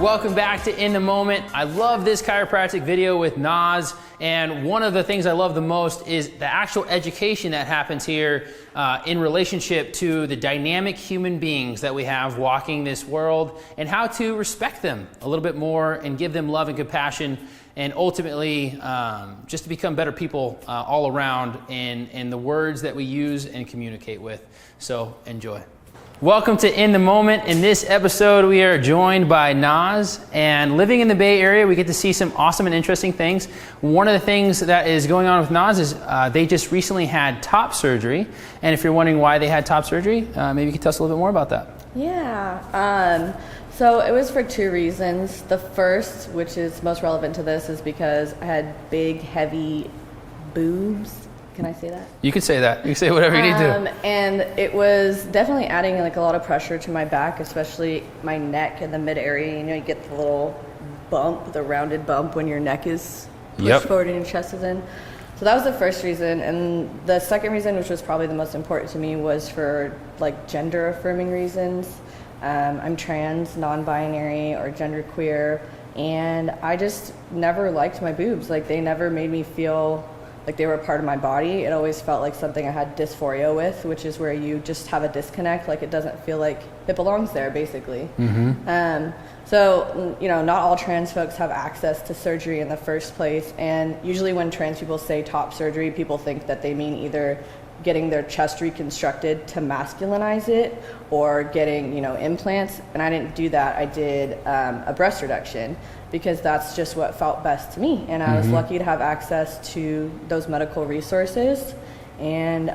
Welcome back to In the Moment. I love this chiropractic video with Naz, and one of the things I love the most is the actual education that happens here in relationship to the dynamic human beings that we have walking this world and how to respect them a little bit more and give them love and compassion, and ultimately just to become better people all around in the words that we use and communicate with. So enjoy. Welcome to In the Moment. In this episode, we are joined by Naz, and living in the Bay Area, we get to see some awesome and interesting things. One of the things that is going on with Naz is they just recently had top surgery, and if you're wondering why they had top surgery, maybe you could tell us a little bit more about that. Yeah, so it was for two reasons. The first, which is most relevant to this, is because I had big, heavy boobs. Can I say that? You can say that. You can say whatever you need to. And it was definitely adding like a lot of pressure to my back, especially my neck and the mid area. You know, you get the little bump, the rounded bump when your neck is pushed forward and your chest is in. So that was the first reason. And the second reason, which was probably the most important to me, was for like gender affirming reasons. I'm trans, non-binary, or genderqueer, and I just never liked my boobs. Like, they never made me feel like they were a part of my body. It always felt like something I had dysphoria with, which is where you just have a disconnect. Like, it doesn't feel like it belongs there, basically. So, you know, not all trans folks have access to surgery in the first place. And usually when trans people say top surgery, people think that they mean either getting their chest reconstructed to masculinize it or getting, you know, implants. And I didn't do that. I did a breast reduction because that's just what felt best to me. And I was lucky to have access to those medical resources. And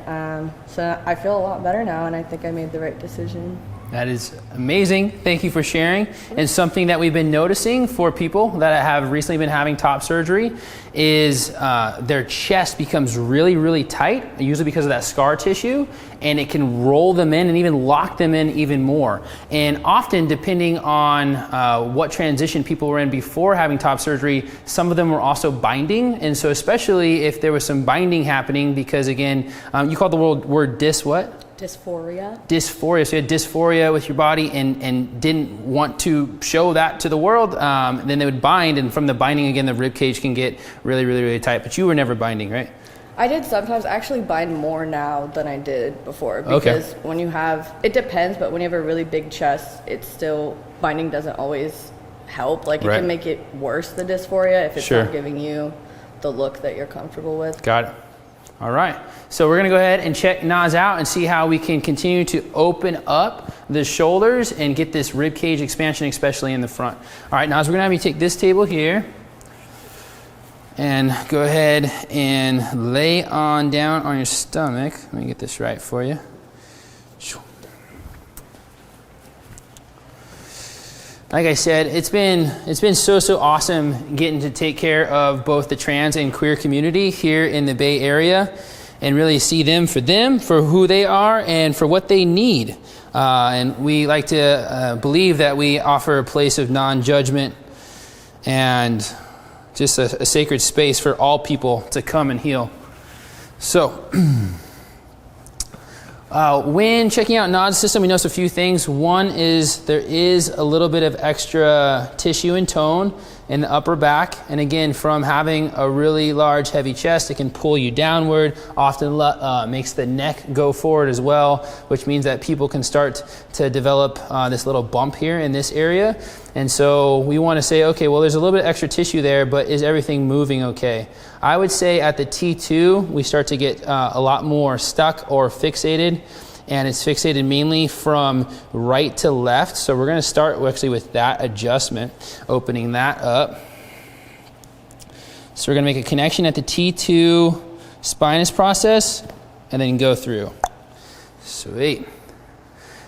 so I feel a lot better now, and I think I made the right decision. That is amazing. Thank you for sharing. And something that we've been noticing for people that have recently been having top surgery is their chest becomes really, really tight, usually because of that scar tissue, and it can roll them in and even lock them in even more. And often, depending on what transition people were in before having top surgery, some of them were also binding. And so especially if there was some binding happening, because again, you called the word dysphoria. Dysphoria. So you had dysphoria with your body and didn't want to show that to the world. Then they would bind, and from the binding, again, the rib cage can get really, really, really tight. But you were never binding, right? I did sometimes. I actually bind more now than I did before, because when you have, it depends, but when you have a really big chest, it's still, binding doesn't always help. Like, it can make it worse, the dysphoria, if it's not giving you the look that you're comfortable with. Got it. All right, so we're gonna go ahead and check Naz out and see how we can continue to open up the shoulders and get this rib cage expansion, especially in the front. All right, Naz, we're gonna have you take this table here and go ahead and lay on down on your stomach. Let me get this right for you. Like I said, it's been so awesome getting to take care of both the trans and queer community here in the Bay Area and really see them for who they are and for what they need. And we like to believe that we offer a place of non-judgment and just a sacred space for all people to come and heal. So when checking out Naz's system, we notice a few things. One is there is a little bit of extra tissue and tone in the upper back. And again, from having a really large, heavy chest, it can pull you downward, often makes the neck go forward as well, which means that people can start to develop this little bump here in this area. And so we want to say, okay, well, there's a little bit of extra tissue there, but is everything moving okay? I would say at the T2, we start to get a lot more stuck or fixated, and it's fixated mainly from right to left. So we're going to start actually with that adjustment, opening that up. So we're going to make a connection at the T2 spinous process and then go through. Sweet.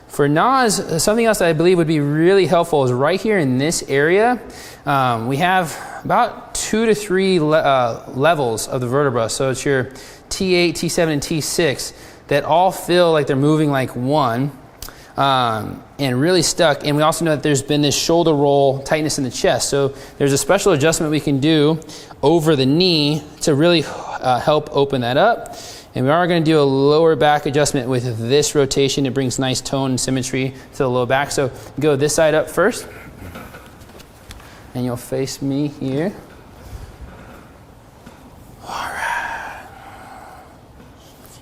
For Naz, something else that I believe would be really helpful is right here in this area. We have about 2 to 3 levels of the vertebra. So it's your T8, T7, and T6 that all feel like they're moving like one and really stuck. And we also know that there's been this shoulder roll tightness in the chest. So there's a special adjustment we can do over the knee to really help open that up. And we are going to do a lower back adjustment with this rotation. It brings nice tone and symmetry to the low back. So go this side up first. and you'll face me here. All right.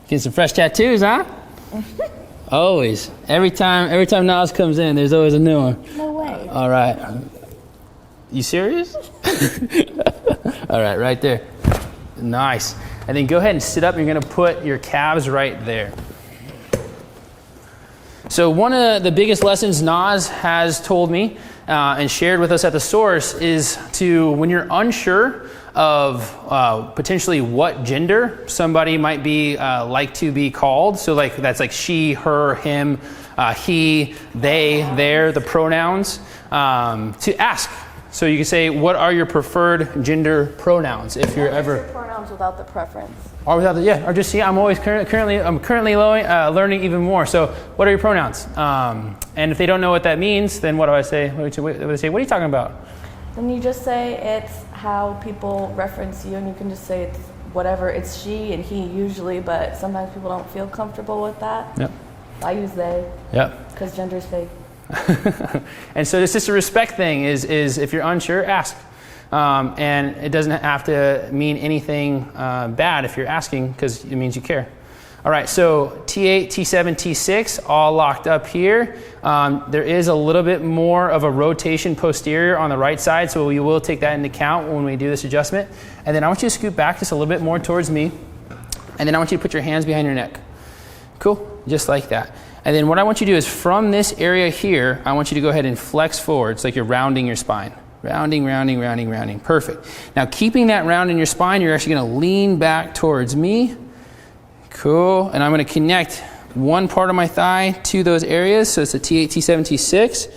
Getting some fresh tattoos, huh? Always. Every time Naz comes in, there's always a new one. No way. All right. You serious? All right, right there. Nice. And then go ahead and sit up. You're going to put your calves right there. So one of the biggest lessons Naz has told me and shared with us at the Source is to, when you're unsure of potentially what gender somebody might be like to be called, so like that's like she, her, him, he, they, their, the pronouns, to ask. So you can say, what are your preferred gender pronouns if you're ever... Pronouns without the preference. Or without the, yeah, or just, see, I'm always currently learning even more. So what are your pronouns? And if they don't know what that means, then what do I say? What do I say? What are you talking about? Then you just say it's how people reference you, and you can just say it's whatever. It's she and he usually, but sometimes people don't feel comfortable with that. Yep. I use they. Yep. Because gender's fake. And so it's just a respect thing is if you're unsure, ask. And it doesn't have to mean anything bad if you're asking, because it means you care. All right, so T8, T7, T6, all locked up here. There is a little bit more of a rotation posterior on the right side, so we will take that into account when we do this adjustment. And then I want you to scoot back just a little bit more towards me. And then I want you to put your hands behind your neck. Cool, just like that. And then what I want you to do is from this area here, I want you to go ahead and flex forward. It's like you're rounding your spine. Rounding, rounding, rounding, rounding. Perfect. Now keeping that round in your spine, you're actually going to lean back towards me. Cool. And I'm going to connect one part of my thigh to those areas. So it's a T8, T7, T6.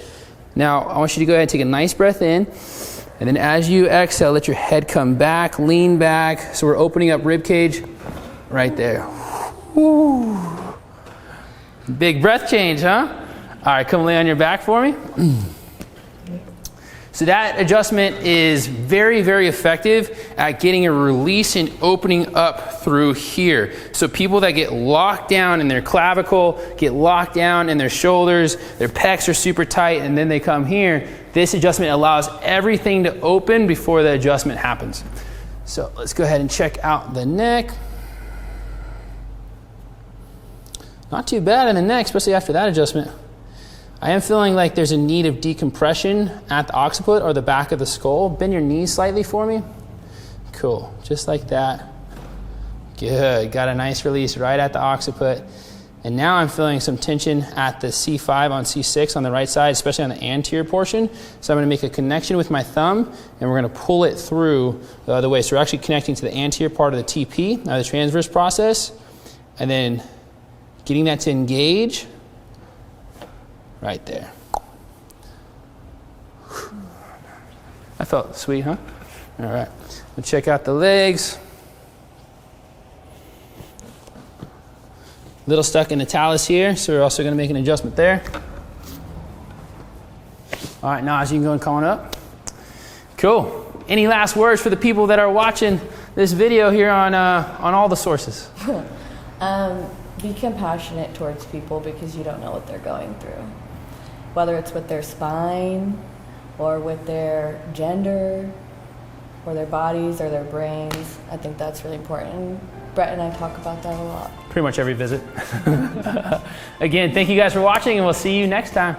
Now I want you to go ahead and take a nice breath in. And then as you exhale, let your head come back, lean back. So we're opening up rib cage right there. Woo. Big breath change, huh? All right, come lay on your back for me. So that adjustment is very, very effective at getting a release and opening up through here. So people that get locked down in their clavicle, get locked down in their shoulders, their pecs are super tight, and then they come here, this adjustment allows everything to open before the adjustment happens. So let's go ahead and check out the neck. Not too bad in the neck, especially after that adjustment. I am feeling like there's a need of decompression at the occiput or the back of the skull. Bend your knees slightly for me. Cool, just like that. Good, got a nice release right at the occiput. And now I'm feeling some tension at the C5 on C6 on the right side, especially on the anterior portion. So I'm gonna make a connection with my thumb and we're gonna pull it through the other way. So we're actually connecting to the anterior part of the TP, the transverse process, and then getting that to engage right there. That felt sweet, huh? All right, we'll check out the legs. Little stuck in the talus here, so we're also gonna make an adjustment there. All right, Naz, you can go and come on up. Cool. Any last words for the people that are watching this video here on all the sources? Be compassionate towards people because you don't know what they're going through. Whether it's with their spine or with their gender or their bodies or their brains, I think that's really important. Brett and I talk about that a lot. Pretty much every visit. Again, thank you guys for watching and we'll see you next time.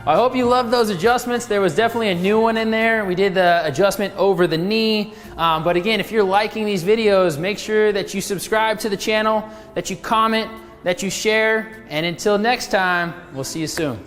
I hope you loved those adjustments. There was definitely a new one in there. We did the adjustment over the knee. But again, if you're liking these videos, make sure that you subscribe to the channel, that you comment, that you share. And until next time, we'll see you soon.